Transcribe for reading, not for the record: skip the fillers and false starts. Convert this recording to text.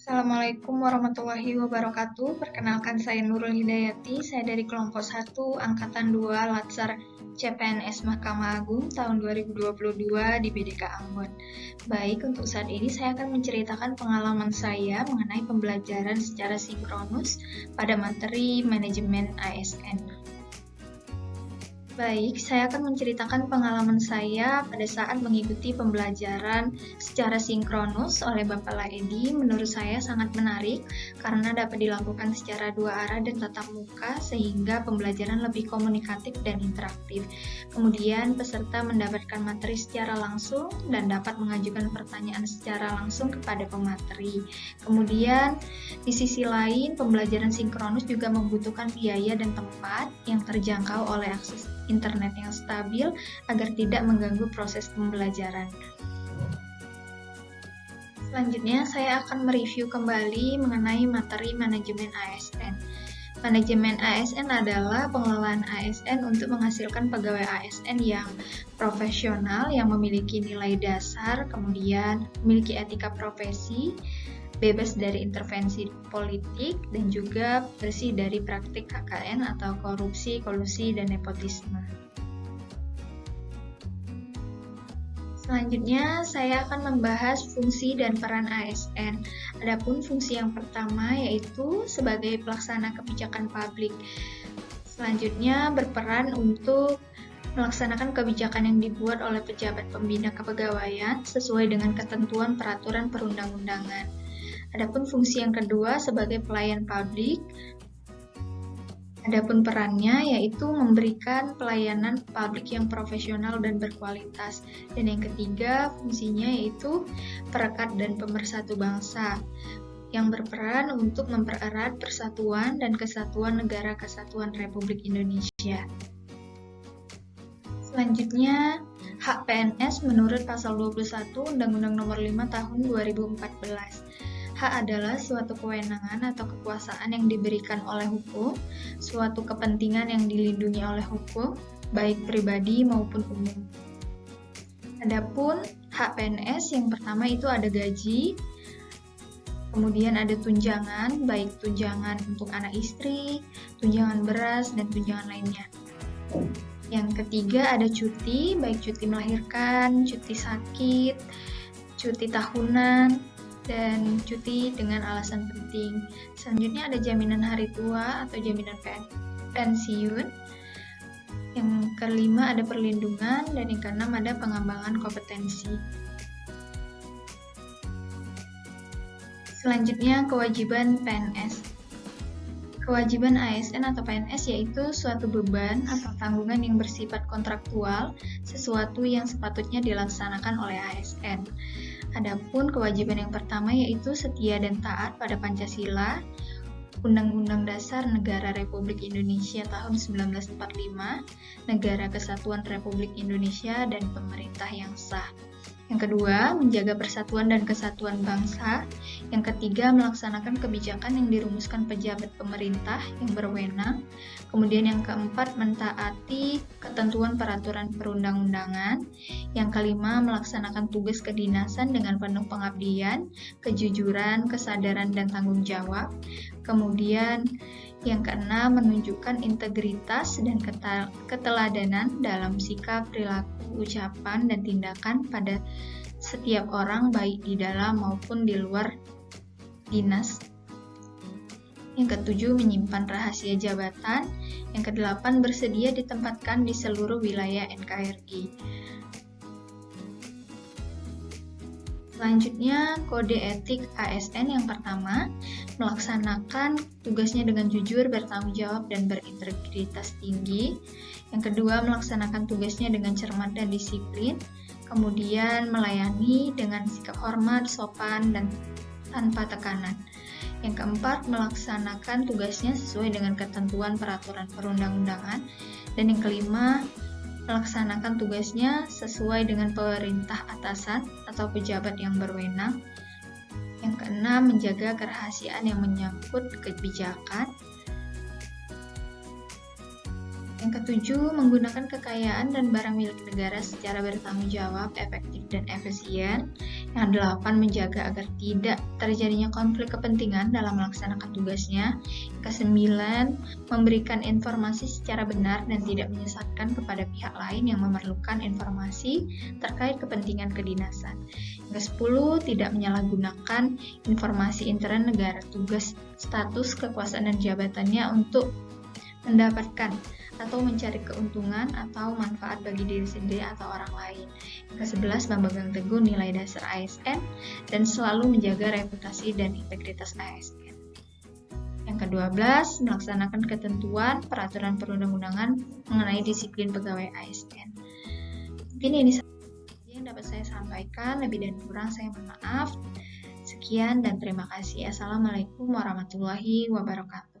Assalamualaikum warahmatullahi wabarakatuh. Perkenalkan saya Nurul Hidayati, saya dari kelompok 1 Angkatan 2 Latsar CPNS Mahkamah Agung tahun 2022 di BDK Ambon. Baik, untuk saat ini saya akan menceritakan pengalaman saya mengenai pembelajaran secara sinkronus pada materi manajemen ASN. Baik, saya akan menceritakan pengalaman saya pada saat mengikuti pembelajaran secara sinkronus oleh Bapak Laedi. Menurut saya sangat menarik karena dapat dilakukan secara dua arah dan tatap muka sehingga pembelajaran lebih komunikatif dan interaktif. Kemudian peserta mendapatkan materi secara langsung dan dapat mengajukan pertanyaan secara langsung kepada pemateri. Kemudian di sisi lain, pembelajaran sinkronus juga membutuhkan biaya dan tempat yang terjangkau oleh akses internet yang stabil agar tidak mengganggu proses pembelajaran. Selanjutnya, saya akan mereview kembali mengenai materi manajemen ASN. Manajemen ASN adalah pengelolaan ASN untuk menghasilkan pegawai ASN yang profesional, yang memiliki nilai dasar, kemudian memiliki etika profesi, bebas dari intervensi politik, dan juga bersih dari praktik KKN atau korupsi, kolusi, dan nepotisme. Selanjutnya, saya akan membahas fungsi dan peran ASN. Adapun fungsi yang pertama yaitu sebagai pelaksana kebijakan publik. Selanjutnya, berperan untuk melaksanakan kebijakan yang dibuat oleh pejabat pembina kepegawaian sesuai dengan ketentuan peraturan perundang-undangan. Adapun fungsi yang kedua sebagai pelayan publik, adapun perannya yaitu memberikan pelayanan publik yang profesional dan berkualitas. Dan yang ketiga fungsinya yaitu perekat dan pemersatu bangsa, yang berperan untuk mempererat persatuan dan kesatuan Negara Kesatuan Republik Indonesia. Selanjutnya, hak PNS menurut pasal 21 Undang-Undang Nomor 5 Tahun 2014. Hak adalah suatu kewenangan atau kekuasaan yang diberikan oleh hukum, suatu kepentingan yang dilindungi oleh hukum, baik pribadi maupun umum. Adapun hak PNS yang pertama itu ada gaji, kemudian ada tunjangan, baik tunjangan untuk anak istri, tunjangan beras, dan tunjangan lainnya. Yang ketiga ada cuti, baik cuti melahirkan, cuti sakit, cuti tahunan, dan cuti dengan alasan penting. Selanjutnya ada jaminan hari tua atau jaminan pensiun. Yang kelima ada perlindungan, dan yang keenam ada pengembangan kompetensi. Selanjutnya kewajiban PNS. Kewajiban ASN atau PNS yaitu suatu beban atau tanggungan yang bersifat kontraktual, sesuatu yang sepatutnya dilaksanakan oleh ASN. Adapun kewajiban yang pertama yaitu setia dan taat pada Pancasila, Undang-Undang Dasar Negara Republik Indonesia tahun 1945, Negara Kesatuan Republik Indonesia, dan pemerintah yang sah. Yang kedua, menjaga persatuan dan kesatuan bangsa. Yang ketiga, melaksanakan kebijakan yang dirumuskan pejabat pemerintah yang berwenang. Kemudian yang keempat, mentaati ketentuan peraturan perundang-undangan. Yang kelima, melaksanakan tugas kedinasan dengan penuh pengabdian, kejujuran, kesadaran, dan tanggung jawab. Kemudian yang keenam, menunjukkan integritas dan keteladanan dalam sikap, perilaku, ucapan, dan tindakan pada setiap orang baik di dalam maupun di luar dinas. Yang ketujuh, menyimpan rahasia jabatan. Yang kedelapan, bersedia ditempatkan di seluruh wilayah NKRI. Selanjutnya, kode etik ASN yang pertama, melaksanakan tugasnya dengan jujur, bertanggung jawab, dan berintegritas tinggi. Yang kedua, melaksanakan tugasnya dengan cermat dan disiplin. Kemudian, melayani dengan sikap hormat, sopan, dan tanpa tekanan. Yang keempat, melaksanakan tugasnya sesuai dengan ketentuan peraturan perundang-undangan. Dan yang kelima, melaksanakan tugasnya sesuai dengan perintah atasan atau pejabat yang berwenang. Yang keenam, menjaga kerahasiaan yang menyangkut kebijakan. Yang ketujuh, menggunakan kekayaan dan barang milik negara secara bertanggung jawab, efektif, dan efisien. Yang 8, menjaga agar tidak terjadinya konflik kepentingan dalam melaksanakan tugasnya. Yang 9, memberikan informasi secara benar dan tidak menyesatkan kepada pihak lain yang memerlukan informasi terkait kepentingan kedinasan. Yang 10, tidak menyalahgunakan informasi intern negara, tugas, status, kekuasaan, dan jabatannya untuk mendapatkan atau mencari keuntungan atau manfaat bagi diri sendiri atau orang lain. Yang ke-11, memegang teguh nilai dasar ASN dan selalu menjaga reputasi dan integritas ASN. Yang ke-12, melaksanakan ketentuan peraturan perundang-undangan mengenai disiplin pegawai ASN. Mungkin ini saja yang dapat saya sampaikan, lebih dan kurang saya mohon maaf. Sekian dan terima kasih. Assalamualaikum warahmatullahi wabarakatuh.